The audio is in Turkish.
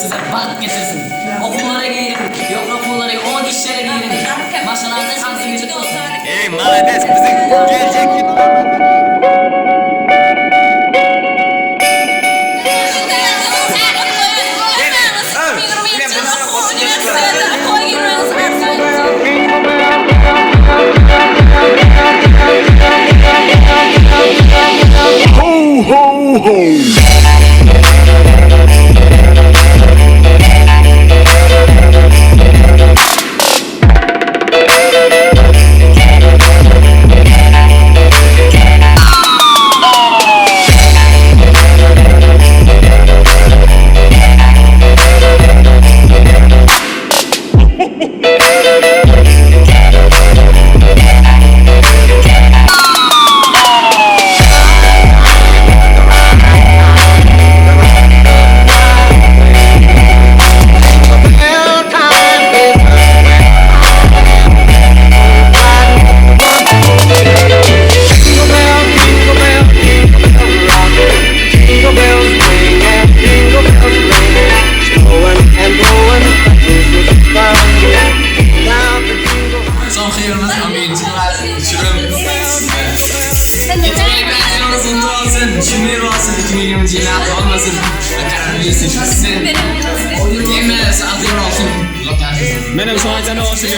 Size balık getirsin. Okullara giyin. Yok okullara 10 işlere giyin. Maşallah şansı vücut olsun. Ey malades bizim gelecek gibi. Ho ho ho! Şimdi olsun 2020 yılı olmasın. Kararlıyı seçilsin. Yemeğe sağlıklı olsun. Benim sonuçta ne olsun?